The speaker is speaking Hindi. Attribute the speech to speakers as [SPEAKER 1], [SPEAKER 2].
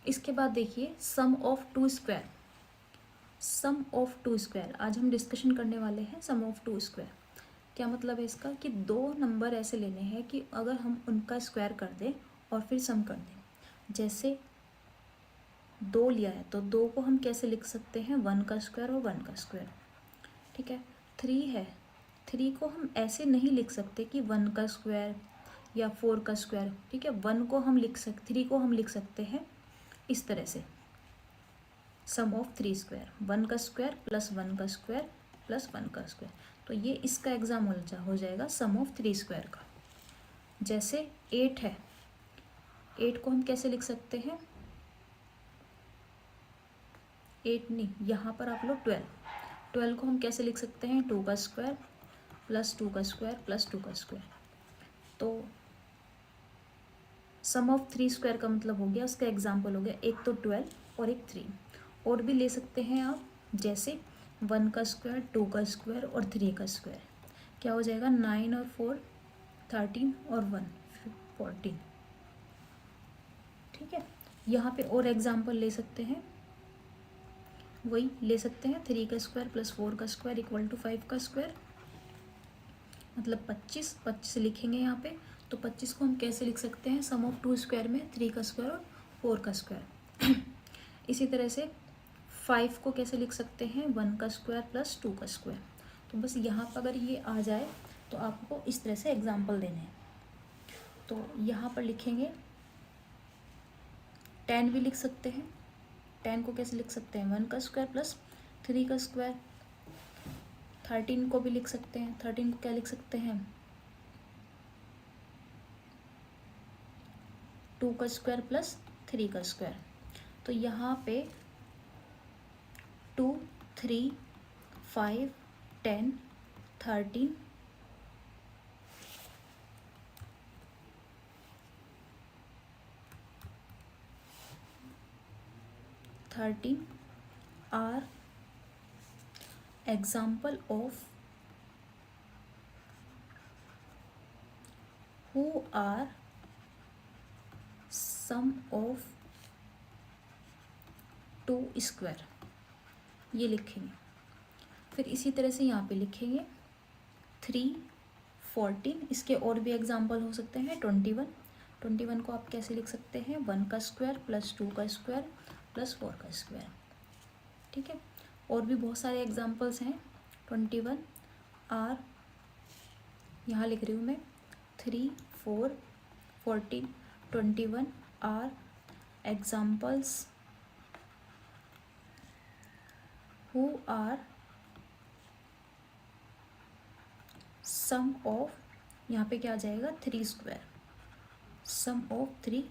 [SPEAKER 1] इसके बाद देखिए sum of two square. Sum of two square आज हम डिस्कशन करने वाले हैं। सम ऑफ टू स्क्वायर क्या मतलब है इसका, कि दो नंबर ऐसे लेने हैं कि अगर हम उनका स्क्वायर कर दें और फिर सम कर दें। जैसे दो लिया है तो दो को हम कैसे लिख सकते हैं, वन का स्क्वायर और वन का स्क्वायर। ठीक है। थ्री है, थ्री को हम ऐसे नहीं लिख सकते कि वन का स्क्वायर या फोर का स्क्वायर। ठीक है, वन को हम लिख सकते, थ्री को हम लिख सकते हैं इस तरह से, सम ऑफ थ्री स्क्वायर, वन का स्क्वायर प्लस वन का स्क्वायर प्लस वन का स्क्वायर। तो ये इसका एग्जाम हो जाएगा सम ऑफ थ्री स्क्वायर का। जैसे एट है, एट को हम कैसे लिख सकते हैं, एट नहीं, यहाँ पर आप लो ट्वेल्व, ट्वेल्व को हम कैसे लिख सकते हैं, टू का स्क्वायर प्लस टू का स्क्वायर प्लस टू का स्क्वायर। तो सम ऑफ थ्री स्क्वायर का मतलब हो गया, उसका एग्जाम्पल हो गया एक तो ट्वेल्व और एक थ्री। और भी ले सकते हैं आप, जैसे वन का स्क्वायर, टू का स्क्वायर और थ्री का स्क्वायर। क्या हो जाएगा, नाइन और फोर 13 और वन 14। ठीक है, यहाँ पे और एग्जाम्पल ले सकते हैं, वही ले सकते हैं, थ्री का स्क्वायर प्लस फोर का स्क्वायर इक्वल टू फाइव का स्क्वायर, मतलब 25। 25 लिखेंगे यहाँ पे, तो 25 को हम कैसे लिख सकते हैं, सम ऑफ टू स्क्वायर में थ्री का स्क्वायर और फोर का स्क्वायर। इसी तरह से 5 को कैसे लिख सकते हैं, वन का स्क्वायर प्लस टू का स्क्वायर। तो बस यहाँ पर अगर ये आ जाए तो आपको इस तरह से एग्जाम्पल देने हैं। तो यहाँ पर लिखेंगे 10 भी लिख सकते हैं। 10 को कैसे लिख सकते हैं, वन का स्क्वायर प्लस थ्री का स्क्वायर। 13 को भी लिख सकते हैं, 13 को क्या लिख सकते हैं, टू का स्क्वायर प्लस थ्री का स्क्वायर। तो यहाँ पे 2, 3, 5, 10, 13, 13 are example of who are sum of two square, ये लिखेंगे। फिर इसी तरह से यहाँ पे लिखेंगे 3, 14। इसके और भी एग्जाम्पल हो सकते हैं, 21। 21 को आप कैसे लिख सकते हैं, वन का स्क्वायर प्लस टू का स्क्वायर प्लस फोर का स्क्वायर। ठीक है, और भी बहुत सारे एग्जाम्पल्स हैं। 21 आर, यहाँ लिख रही हूँ मैं, 3, 4, 14, 21 are examples who are sum of, यहाँ पे क्या आ जाएगा, three square, sum of three